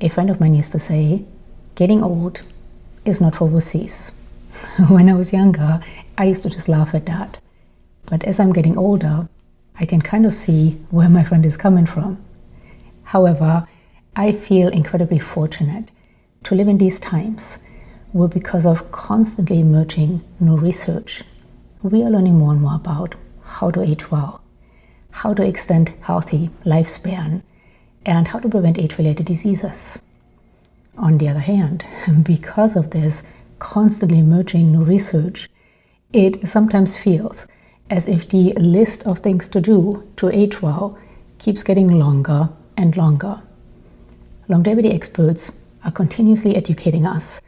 A friend of mine used to say, getting old is not for wussies. When I was younger, I used to just laugh at that. But as I'm getting older, I can kind of see where my friend is coming from. However, I feel incredibly fortunate to live in these times where, because of constantly emerging new research, we are learning more and more about how to age well, how to extend healthy lifespan, and how to prevent age-related diseases. On the other hand, because of this constantly emerging new research, it sometimes feels as if the list of things to do to age well keeps getting longer and longer. Longevity experts are continuously educating us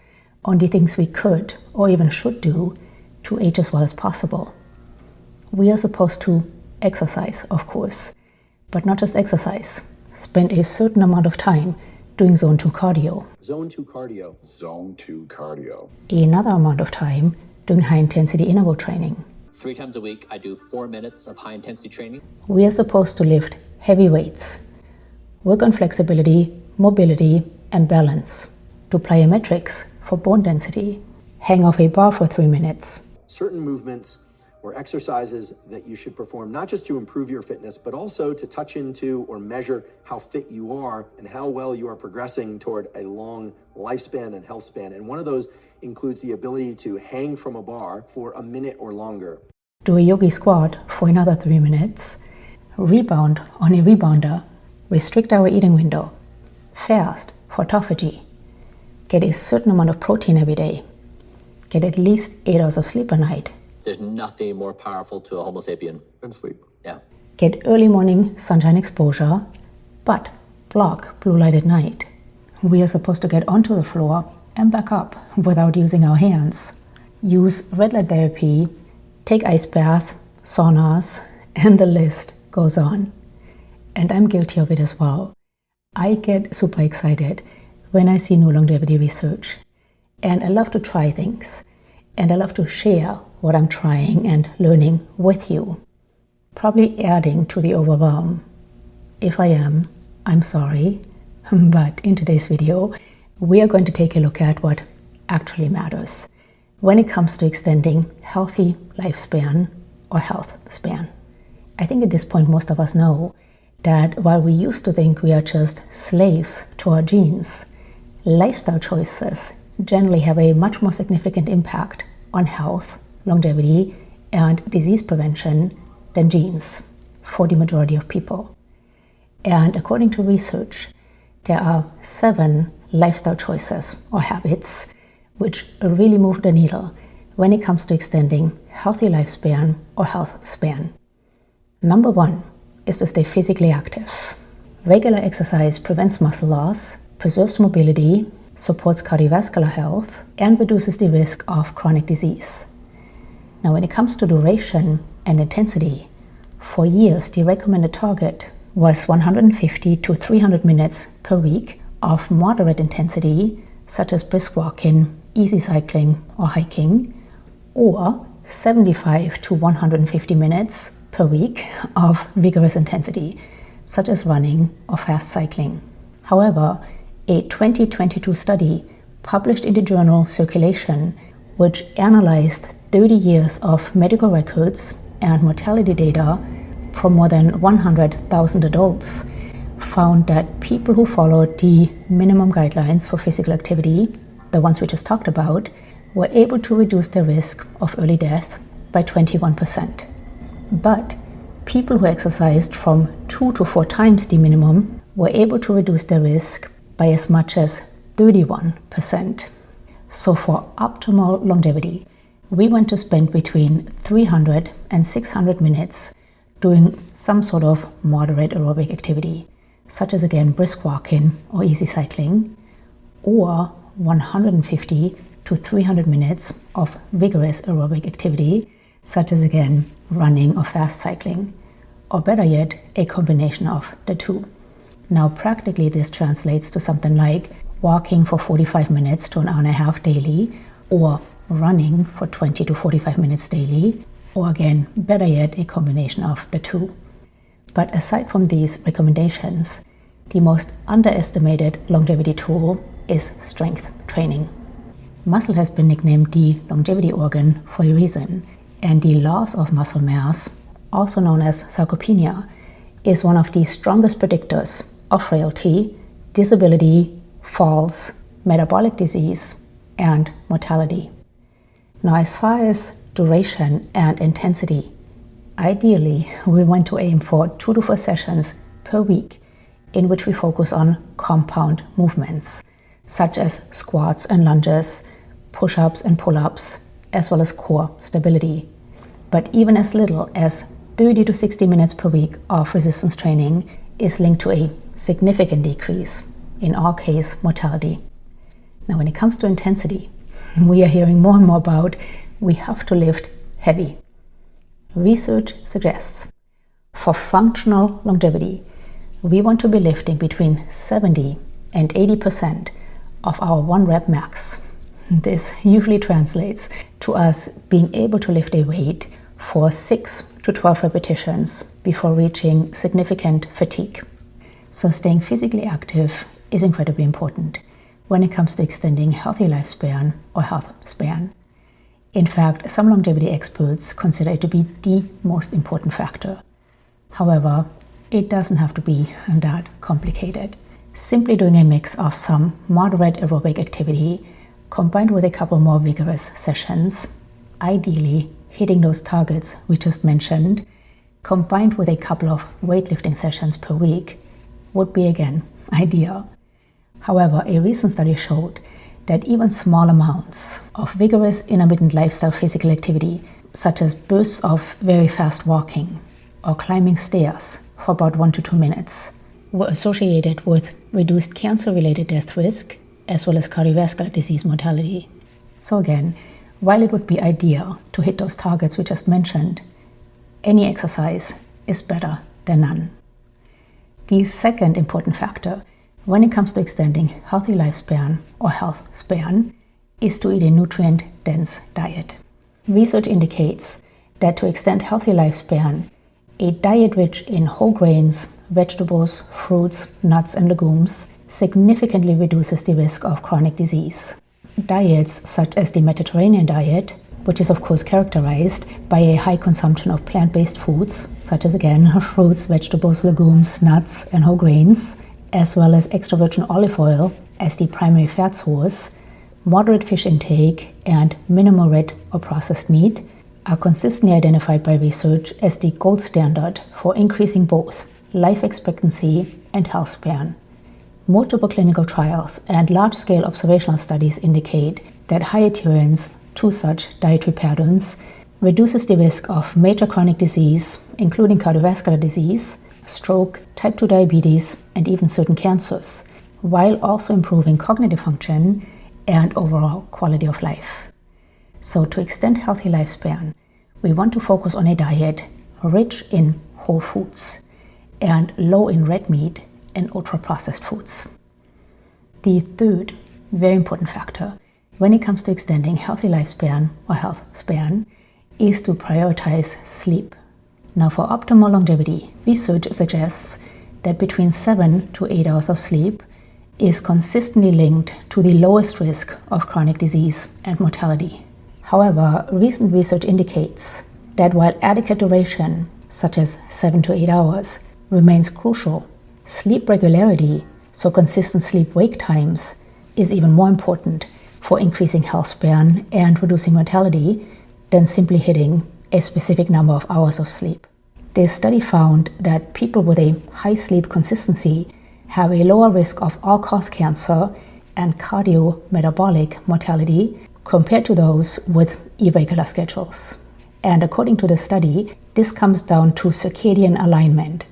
on the things we could or even should do to age as well as possible. We are supposed to exercise, of course, but not just exercise. Spend a certain amount of time doing zone 2 cardio. Zone 2 cardio. Zone 2 cardio. Another amount of time doing high-intensity interval training. 3 times a week, I do 4 minutes of high-intensity training. We are supposed to lift heavy weights, work on flexibility, mobility, and balance, do plyometrics for bone density, hang off a bar for 3 minutes. Certain movements or exercises that you should perform, not just to improve your fitness, but also to touch into or measure how fit you are and how well you are progressing toward a long lifespan and health span. And one of those includes the ability to hang from a bar for a minute or longer. Do a yogi squat for another 3 minutes. Rebound on a rebounder. Restrict our eating window. Fast for autophagy. Get a certain amount of protein every day. Get at least 8 hours of sleep a night. There's nothing more powerful to a Homo sapien than sleep. Yeah. Get early morning sunshine exposure, but block blue light at night. We are supposed to get onto the floor and back up without using our hands. Use red light therapy, take ice bath, saunas, and the list goes on. And I'm guilty of it as well. I get super excited when I see new longevity research. And I love to try things. And I love to share what I'm trying and learning with you. Probably adding to the overwhelm. If I am, I'm sorry. But in today's video, we are going to take a look at what actually matters when it comes to extending healthy lifespan or health span. I think at this point most of us know that while we used to think we are just slaves to our genes, lifestyle choices generally have a much more significant impact on health, longevity, and disease prevention than genes for the majority of people. And according to research, there are 7 lifestyle choices or habits which really move the needle when it comes to extending healthy lifespan or health span. Number 1 is to stay physically active. Regular exercise prevents muscle loss, preserves mobility, supports cardiovascular health, and reduces the risk of chronic disease. Now, when it comes to duration and intensity, for years the recommended target was 150 to 300 minutes per week of moderate intensity, such as brisk walking, easy cycling, or hiking, or 75 to 150 minutes per week of vigorous intensity, such as running or fast cycling. However, a 2022 study published in the journal Circulation, which analyzed 30 years of medical records and mortality data from more than 100,000 adults, found that people who followed the minimum guidelines for physical activity, the ones we just talked about, were able to reduce the risk of early death by 21%. But people who exercised from 2 to 4 times the minimum were able to reduce their risk by as much as 31%. So for optimal longevity, we want to spend between 300 and 600 minutes doing some sort of moderate aerobic activity, such as again brisk walking or easy cycling, or 150 to 300 minutes of vigorous aerobic activity, such as again running or fast cycling, or better yet, a combination of the two. Now practically this translates to something like walking for 45 minutes to an hour and a half daily, or running for 20 to 45 minutes daily, or again, better yet, a combination of the two. But aside from these recommendations, The most underestimated longevity tool is strength training. Muscle has been nicknamed the longevity organ for a reason, and the loss of muscle mass, also known as sarcopenia, is one of the strongest predictors of frailty, disability, falls, metabolic disease, and mortality. Now, as far as duration and intensity, ideally we want to aim for 2 to 4 sessions per week in which we focus on compound movements, such as squats and lunges, push-ups and pull-ups, as well as core stability. But even as little as 30 to 60 minutes per week of resistance training is linked to a significant decrease in all-case mortality. Now, when it comes to intensity, we are hearing more and more about we have to lift heavy. Research suggests for functional longevity, we want to be lifting between 70 and 80% of our 1 rep max. This usually translates to us being able to lift a weight for 6 to 12 repetitions before reaching significant fatigue. So staying physically active is incredibly important when it comes to extending healthy lifespan or health span. In fact, some longevity experts consider it to be the most important factor. However, it doesn't have to be that complicated. Simply doing a mix of some moderate aerobic activity combined with a couple more vigorous sessions, ideally hitting those targets we just mentioned, combined with a couple of weightlifting sessions per week, would be again ideal. However, a recent study showed that even small amounts of vigorous intermittent lifestyle physical activity, such as bursts of very fast walking or climbing stairs for about 1 to 2 minutes, were associated with reduced cancer-related death risk as well as cardiovascular disease mortality. So again, while it would be ideal to hit those targets we just mentioned, any exercise is better than none. The second important factor when it comes to extending healthy lifespan or health span is to eat a nutrient-dense diet. Research indicates that to extend healthy lifespan, a diet rich in whole grains, vegetables, fruits, nuts, and legumes significantly reduces the risk of chronic disease. Diets such as the Mediterranean diet, which is of course characterized by a high consumption of plant-based foods, such as again fruits, vegetables, legumes, nuts, and whole grains, as well as extra virgin olive oil as the primary fat source, moderate fish intake, and minimal red or processed meat are consistently identified by research as the gold standard for increasing both life expectancy and health span. Multiple clinical trials and large-scale observational studies indicate that high adherence to such dietary patterns reduces the risk of major chronic disease, including cardiovascular disease, stroke, type 2 diabetes, and even certain cancers, while also improving cognitive function and overall quality of life. So to extend healthy lifespan, we want to focus on a diet rich in whole foods and low in red meat and ultra-processed foods. The third very important factor when it comes to extending healthy lifespan or health span is to prioritize sleep. Now, for optimal longevity, research suggests that between 7 to 8 hours of sleep is consistently linked to the lowest risk of chronic disease and mortality. However, recent research indicates that while adequate duration, such as 7 to 8 hours, remains crucial, sleep regularity, so consistent sleep-wake times, is even more important for increasing health span and reducing mortality than simply hitting a specific number of hours of sleep. This study found that people with a high sleep consistency have a lower risk of all-cause cancer and cardiometabolic mortality compared to those with irregular schedules. And according to the study, this comes down to circadian alignment,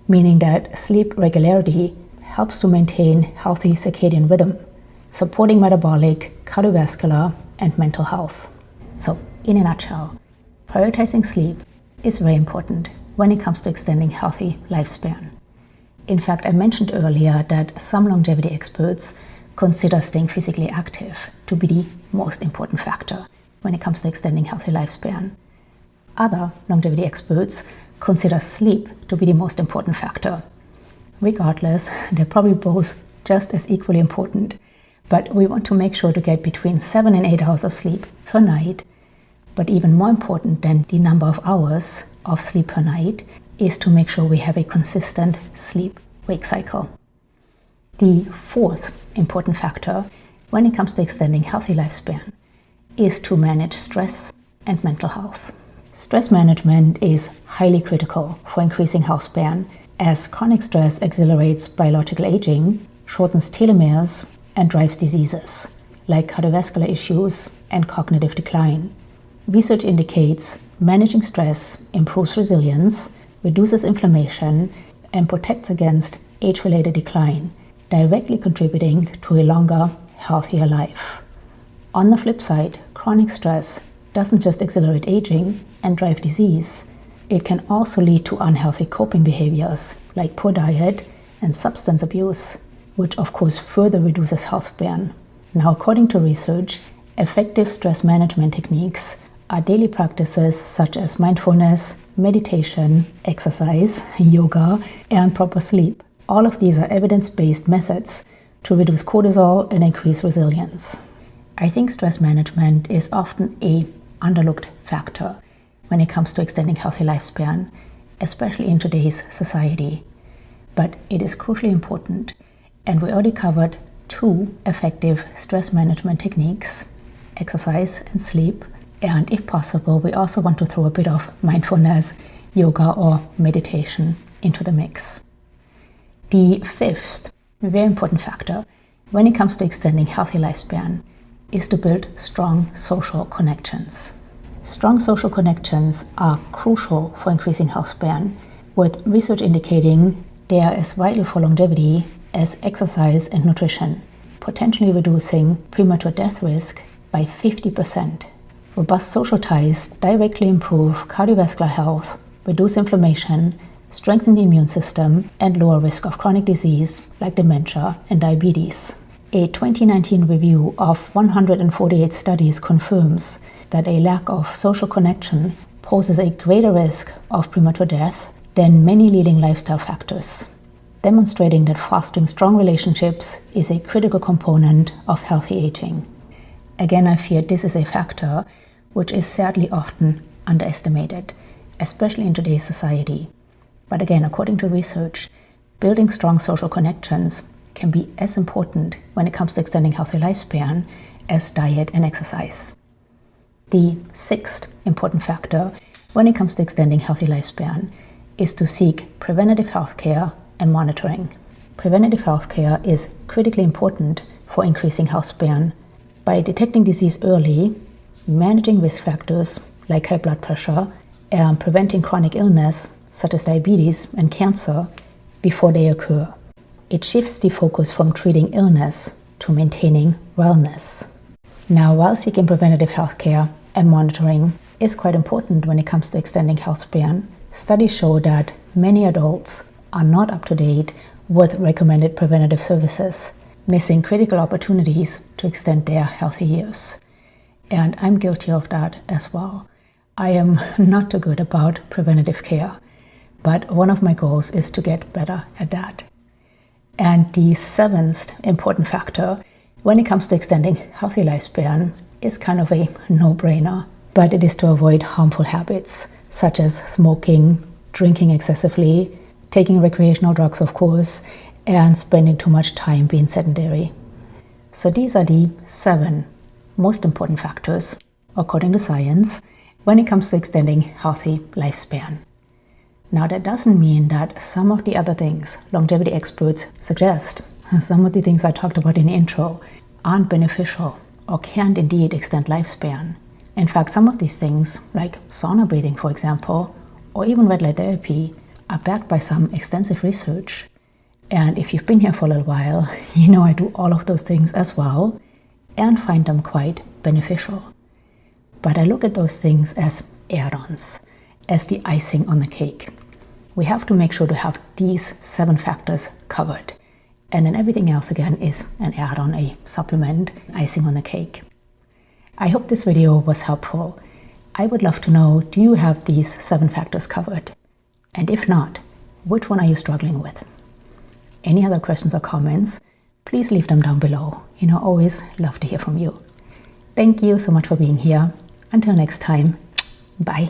meaning that sleep regularity helps to maintain healthy circadian rhythm, supporting metabolic, cardiovascular, and mental health. So, in a nutshell, prioritizing sleep is very important when it comes to extending healthy lifespan. In fact, I mentioned earlier that some longevity experts consider staying physically active to be the most important factor when it comes to extending healthy lifespan. Other longevity experts consider sleep to be the most important factor. Regardless, they're probably both just as equally important, but we want to make sure to get between 7 and 8 hours of sleep per night. But even more important than the number of hours of sleep per night is to make sure we have a consistent sleep-wake cycle. The fourth important factor when it comes to extending healthy lifespan is to manage stress and mental health. Stress management is highly critical for increasing health span, as chronic stress accelerates biological aging, shortens telomeres, and drives diseases like cardiovascular issues and cognitive decline. Research indicates managing stress improves resilience, reduces inflammation, and protects against age-related decline, directly contributing to a longer, healthier life. On the flip side, chronic stress doesn't just accelerate aging and drive disease, it can also lead to unhealthy coping behaviors like poor diet and substance abuse, which of course further reduces health span. Now, according to research, effective stress management techniques are daily practices such as mindfulness, meditation, exercise, yoga, and proper sleep. All of these are evidence-based methods to reduce cortisol and increase resilience. I think stress management is often an underlooked factor when it comes to extending healthy lifespan, especially in today's society. But it is crucially important, and we already covered 2 effective stress management techniques, exercise and sleep, and if possible, we also want to throw a bit of mindfulness, yoga, or meditation into the mix. The fifth very important factor when it comes to extending healthy lifespan is to build strong social connections. Strong social connections are crucial for increasing health span, with research indicating they are as vital for longevity as exercise and nutrition, potentially reducing premature death risk by 50%. Robust social ties directly improve cardiovascular health, reduce inflammation, strengthen the immune system, and lower risk of chronic disease like dementia and diabetes. A 2019 review of 148 studies confirms that a lack of social connection poses a greater risk of premature death than many leading lifestyle factors, demonstrating that fostering strong relationships is a critical component of healthy aging. Again, I fear this is a factor which is sadly often underestimated, especially in today's society. But again, according to research, building strong social connections can be as important when it comes to extending healthy lifespan as diet and exercise. The sixth important factor when it comes to extending healthy lifespan is to seek preventative healthcare and monitoring. Preventative healthcare is critically important for increasing health span. By detecting disease early, managing risk factors like high blood pressure, and preventing chronic illness such as diabetes and cancer before they occur. It shifts the focus from treating illness to maintaining wellness. Now, while seeking preventative healthcare and monitoring is quite important when it comes to extending health span, studies show that many adults are not up to date with recommended preventative services, missing critical opportunities to extend their healthy years. And I'm guilty of that as well. I am not too good about preventative care, but one of my goals is to get better at that. And the seventh important factor when it comes to extending healthy lifespan is kind of a no-brainer, but it is to avoid harmful habits such as smoking, drinking excessively, taking recreational drugs, of course, and spending too much time being sedentary. So these are the 7 most important factors, according to science, when it comes to extending healthy lifespan. Now, that doesn't mean that some of the other things longevity experts suggest, some of the things I talked about in the intro, aren't beneficial or can't indeed extend lifespan. In fact, some of these things, like sauna breathing, for example, or even red light therapy, are backed by some extensive research. And if you've been here for a little while, you know I do all of those things as well and find them quite beneficial. But I look at those things as add-ons, as the icing on the cake. We have to make sure to have these 7 factors covered. And then everything else, again, is an add-on, a supplement, icing on the cake. I hope this video was helpful. I would love to know, do you have these 7 factors covered? And if not, which one are you struggling with? any other questions or comments, please leave them down below. Always love to hear from you. Thank you so much for being here. Until next time, bye.